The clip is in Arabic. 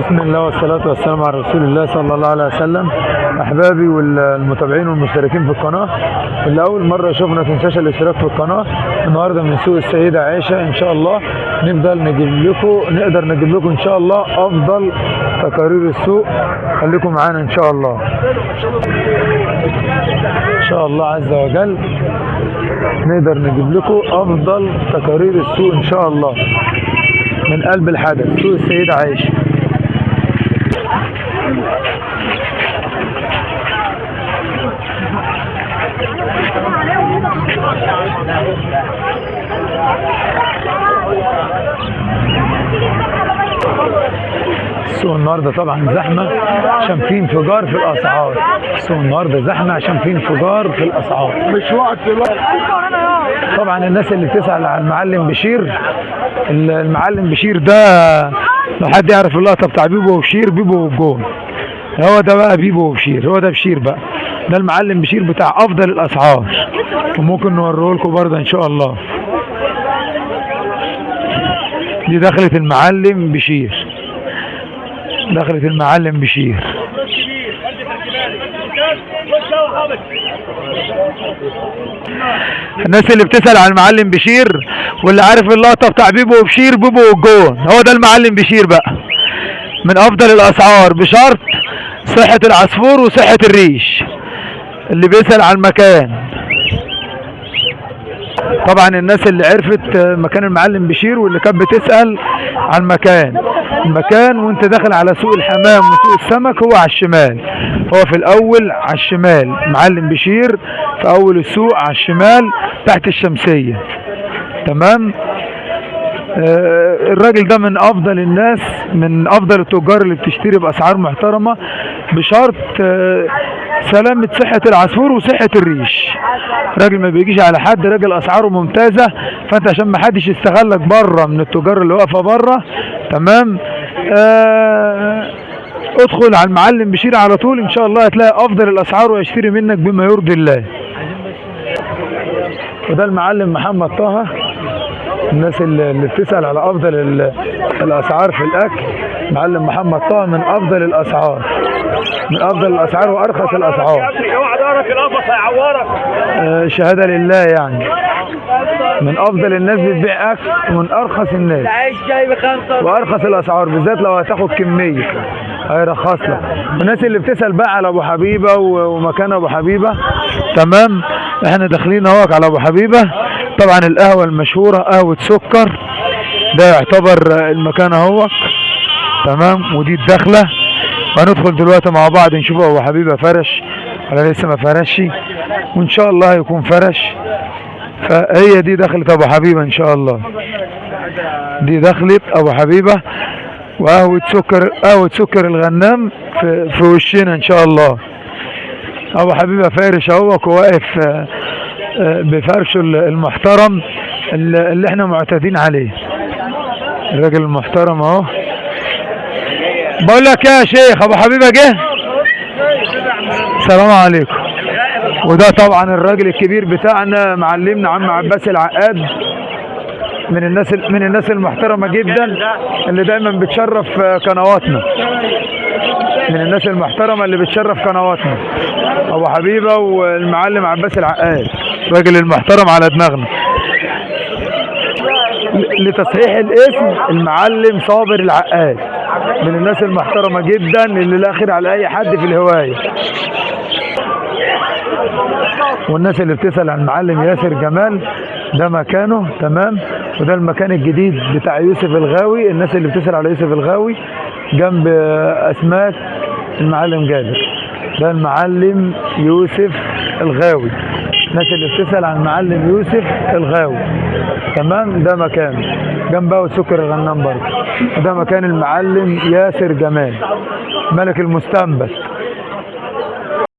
بسم الله والصلاة والسلام على رسول الله صلى الله عليه وسلم. أحبابي والمتابعين والمشتركين في القناة، اللي أول مرة يشوفنا ما تنساش الاشتراك في القناة. النهاردة من سوق السيدة عائشة إن شاء الله نقدر نجيب لكم إن شاء الله أفضل تقارير السوق. خليكم معانا إن شاء الله. إن شاء الله عز وجل نقدر نجيب لكم أفضل تقارير السوق إن شاء الله من قلب الحدث، سوق السيدة عائشة. السوق النهارده طبعا زحمه عشان في انفجار في الاسعار. السوق النهارده زحمه عشان في انفجار في الاسعار. مش وقت طبعا الناس اللي بتسأل على المعلم بشير، المعلم بشير ده لو حد يعرف اللقطه بتاع بيبو وبشير، بيبو والجون، هو ده بقى بيبو وبشير، هو ده بشير بقى، ده المعلم بشير بتاع افضل الاسعار، وممكن نوريه لكم برضه ان شاء الله. دي دخلت المعلم بشير، دخلت المعلم بشير. الناس اللي بتسأل عن المعلم بشير واللي عارف اللقطة بتاع بيبو وبشير، بيبو والجون، هو ده المعلم بشير بقى، من افضل الاسعار بشرط صحة العصفور وصحة الريش. اللي بيسأل عن المكان، طبعا الناس اللي عرفت مكان المعلم بشير واللي كانت بتسأل عن المكان وانت داخل على سوق الحمام وسوق السمك، هو على الشمال، هو في الاول على الشمال. معلم بشير في اول السوق على الشمال تحت الشمسية. تمام. الراجل ده من افضل الناس، من افضل التجار اللي بتشتري باسعار محترمة بشرط سلامة صحة العصفور وصحة الريش. راجل ما بيجيش على حد، راجل اسعاره ممتازة. فانت عشان ما حدش يستغلك بره من التجار اللي واقفة بره، تمام، ادخل على المعلم بشير على طول ان شاء الله هتلاقي افضل الاسعار ويشتري منك بما يرضي الله. وده المعلم محمد طه. الناس اللي بتسأل على افضل الاسعار في الاكل، معلم محمد طه من افضل الاسعار، من افضل الاسعار وارخص الاسعار. شهادة لله، يعني من افضل الناس بتبيع اكل ومن ارخص الناس وارخص الاسعار، بالذات لو هتاخد كميه هيرخص لك. الناس اللي بتسال بقى على ابو حبيبه ومكان ابو حبيبه، تمام، احنا داخلين اهوك على ابو حبيبه. طبعا القهوه المشهوره قهوه سكر، ده يعتبر المكان اهوك، تمام. ودي الدخله، وهندخل دلوقتي مع بعض نشوف ابو حبيبه فرش ولا لسه ما فرشش، وان شاء الله هيكون فرش. فهي دي دخلت ابو حبيبه ان شاء الله، دي دخلت ابو حبيبه وقهوه سكر، قهوه سكر الغنام في وشنا ان شاء الله. ابو حبيبه فارش اهوك وواقف بفرشه المحترم اللي احنا معتادين عليه. الراجل المحترم اهو. بقول لك يا شيخ، ابو حبيبه جه. السلام عليكم. وده طبعا الراجل الكبير بتاعنا معلمنا عم عباس العقاد، من الناس المحترمه جدا اللي دايما بتشرف قنواتنا، من الناس المحترمه اللي بتشرف قنواتنا. ابو حبيبه والمعلم عباس العقاد، الراجل المحترم على دماغنا. لتصحيح الاسم المعلم صابر العقاد، من الناس المحترمه جدا اللي لا خير على اي حد في الهوايه. والناس اللي بتسأل عن المعلم ياسر جمال، ده مكانه، تمام. وده المكان الجديد بتاع يوسف الغاوي. الناس اللي بتسأل على يوسف الغاوي جنب اسماك المعلم جابر، ده المعلم يوسف الغاوي. الناس اللي بتسأل عن المعلم يوسف الغاوي، تمام، ده مكانه جنب قهوة سكر الغنام برضه. وده مكان المعلم ياسر جمال، ملك المستنبت.